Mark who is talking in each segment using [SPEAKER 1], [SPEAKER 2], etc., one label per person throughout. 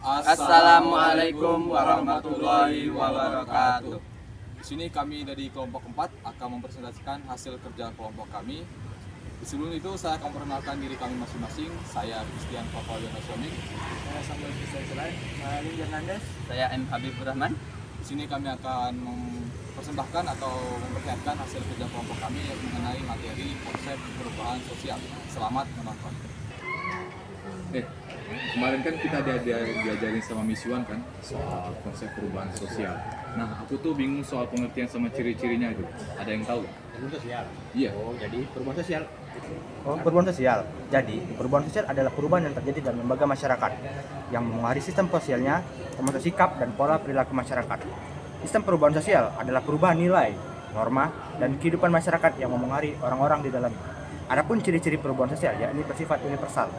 [SPEAKER 1] Assalamualaikum warahmatullahi wabarakatuh.
[SPEAKER 2] Di sini kami dari kelompok 4 akan mempresentasikan hasil kerja kelompok kami. Sebelum itu saya akan memperkenalkan diri kami masing-masing. Saya Christian Papaliana Soming.
[SPEAKER 3] Saya Samuel Hussein Selain, saya Lim Hernandez.
[SPEAKER 1] Saya M. Habibur Rahman.
[SPEAKER 2] Di sini kami akan mempersembahkan atau memperlihatkan hasil kerja kelompok kami yang mengenai materi konsep perubahan sosial. Selamat menonton. Kemarin kan kita diajarin sama Miss Yuan kan soal konsep perubahan sosial. Nah, aku tuh bingung soal pengertian sama ciri-cirinya itu. Ada yang tahu?
[SPEAKER 3] Perubahan sosial.
[SPEAKER 2] Iya.
[SPEAKER 3] Jadi perubahan sosial. Jadi, perubahan sosial adalah perubahan yang terjadi dalam lembaga masyarakat yang mempengaruhi sistem sosialnya, termasuk sikap dan pola perilaku masyarakat. Sistem perubahan sosial adalah perubahan nilai, norma, dan kehidupan masyarakat yang mempengaruhi orang-orang di dalamnya. Adapun ciri-ciri perubahan sosial yakni bersifat universal,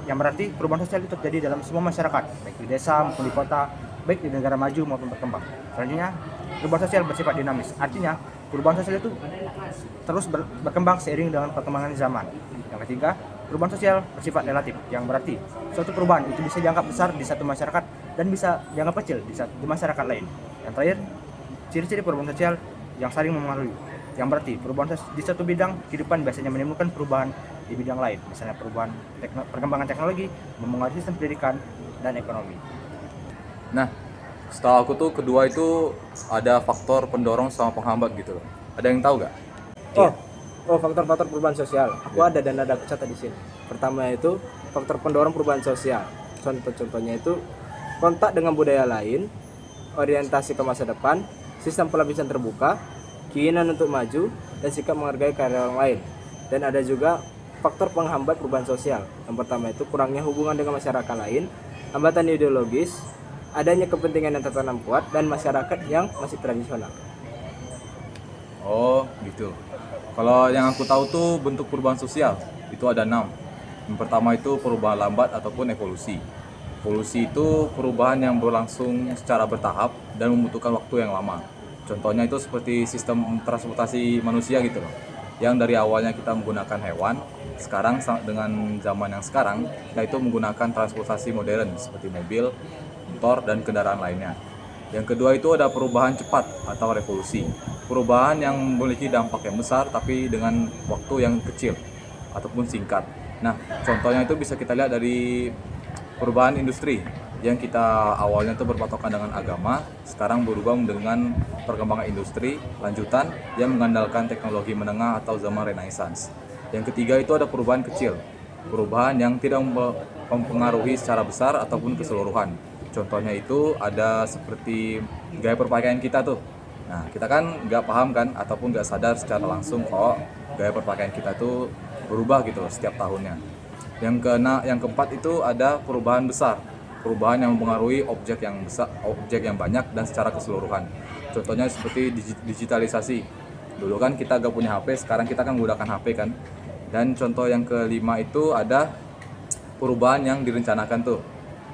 [SPEAKER 3] yang berarti perubahan sosial itu terjadi dalam semua masyarakat, baik di desa maupun di kota, baik di negara maju maupun berkembang. Selanjutnya, perubahan sosial bersifat dinamis, artinya perubahan sosial itu terus berkembang seiring dengan perkembangan zaman. Yang ketiga, perubahan sosial bersifat relatif, yang berarti suatu perubahan itu bisa dianggap besar di satu masyarakat dan bisa dianggap kecil di masyarakat lain. Yang terakhir, ciri-ciri perubahan sosial yang saling mempengaruhi, yang berarti perubahan di satu bidang kehidupan biasanya menimbulkan perubahan di bidang lain, misalnya perubahan perkembangan teknologi mempengaruhi sistem pendidikan dan ekonomi.
[SPEAKER 2] Nah, setahu aku tuh kedua itu ada faktor pendorong sama penghambat gitu loh. Ada yang tahu nggak?
[SPEAKER 4] Faktor-faktor perubahan sosial. Aku ada dan ada catat di sini. Pertama itu faktor pendorong perubahan sosial. Contohnya itu kontak dengan budaya lain, orientasi ke masa depan, sistem pelapisan terbuka, keinginan untuk maju, dan sikap menghargai karya orang lain. Dan ada juga faktor penghambat perubahan sosial. Yang pertama itu kurangnya hubungan dengan masyarakat lain, hambatan ideologis, adanya kepentingan yang tertanam kuat, dan masyarakat yang masih tradisional.
[SPEAKER 2] Oh, gitu. Kalau yang aku tahu tuh bentuk perubahan sosial itu ada 6. Yang pertama itu perubahan lambat ataupun evolusi. Evolusi itu perubahan yang berlangsung secara bertahap dan membutuhkan waktu yang lama. Contohnya itu seperti sistem transportasi manusia gitu loh. Yang dari awalnya kita menggunakan hewan, sekarang dengan zaman yang sekarang kita itu menggunakan transportasi modern seperti mobil, motor, dan kendaraan lainnya. Yang kedua itu ada perubahan cepat atau revolusi. Perubahan yang memiliki dampak yang besar tapi dengan waktu yang kecil ataupun singkat. Nah, contohnya itu bisa kita lihat dari perubahan industri yang kita awalnya itu berpatokan dengan agama, sekarang berubah dengan perkembangan industri lanjutan yang mengandalkan teknologi menengah atau zaman Renaissance. Yang ketiga itu ada perubahan kecil, perubahan yang tidak mempengaruhi secara besar ataupun keseluruhan. Contohnya itu ada seperti gaya berpakaian kita tuh. Nah, kita kan nggak paham kan ataupun nggak sadar secara langsung kalau gaya berpakaian kita tuh berubah gitu setiap tahunnya. Yang keempat itu ada perubahan besar, perubahan yang mempengaruhi objek yang besar, objek yang banyak dan secara keseluruhan. Contohnya seperti digitalisasi. Dulu kan kita gak punya HP, sekarang kita kan menggunakan HP kan. Dan contoh yang kelima itu ada perubahan yang direncanakan tuh.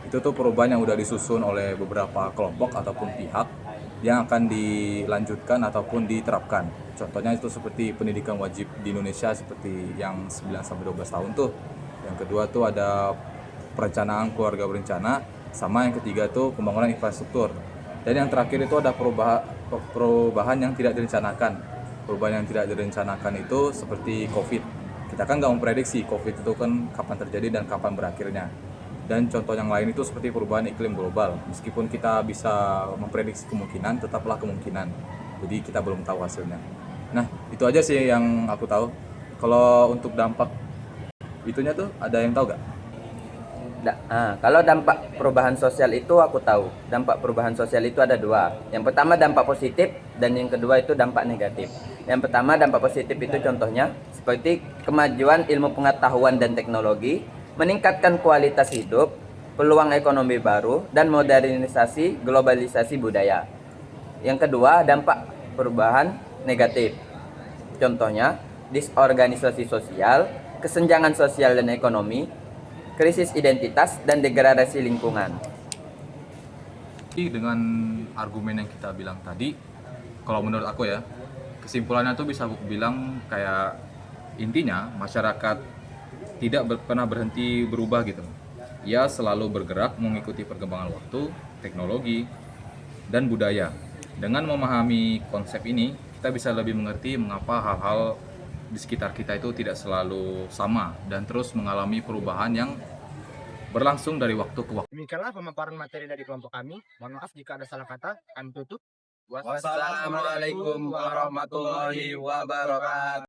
[SPEAKER 2] Itu tuh perubahan yang udah disusun oleh beberapa kelompok ataupun pihak yang akan dilanjutkan ataupun diterapkan. Contohnya itu seperti pendidikan wajib di Indonesia seperti yang 9-12 tahun tuh. Yang kedua tuh ada perencanaan keluarga berencana, sama yang ketiga tuh pembangunan infrastruktur. Dan yang terakhir itu ada perubahan yang tidak direncanakan. Perubahan yang tidak direncanakan itu seperti COVID. Kita kan nggak memprediksi COVID itu kan kapan terjadi dan kapan berakhirnya. Dan contoh yang lain itu seperti perubahan iklim global. Meskipun kita bisa memprediksi kemungkinan, tetaplah kemungkinan. Jadi kita belum tahu hasilnya. Nah, itu aja sih yang aku tahu. Kalau untuk dampak itunya tuh ada yang tahu nggak?
[SPEAKER 1] Kalau dampak perubahan sosial itu aku tahu. Dampak perubahan sosial itu ada dua. Yang pertama dampak positif dan yang kedua itu dampak negatif. Yang pertama dampak positif itu contohnya seperti kemajuan ilmu pengetahuan dan teknologi, meningkatkan kualitas hidup, peluang ekonomi baru, dan modernisasi globalisasi budaya. Yang kedua dampak perubahan negatif. Contohnya disorganisasi sosial, kesenjangan sosial dan ekonomi, krisis identitas, dan degradasi lingkungan.
[SPEAKER 2] Dengan argumen yang kita bilang tadi, kalau menurut aku ya, kesimpulannya tuh bisa aku bilang kayak intinya masyarakat tidak pernah berhenti berubah gitu. Ia selalu bergerak mengikuti perkembangan waktu, teknologi, dan budaya. Dengan memahami konsep ini, kita bisa lebih mengerti mengapa hal-hal di sekitar kita itu tidak selalu sama dan terus mengalami perubahan yang berlangsung dari waktu ke waktu.
[SPEAKER 3] Demikianlah pemaparan materi dari kelompok kami. Mohon maaf jika ada salah kata. Kami tutup.
[SPEAKER 1] Wassalamualaikum warahmatullahi wabarakatuh.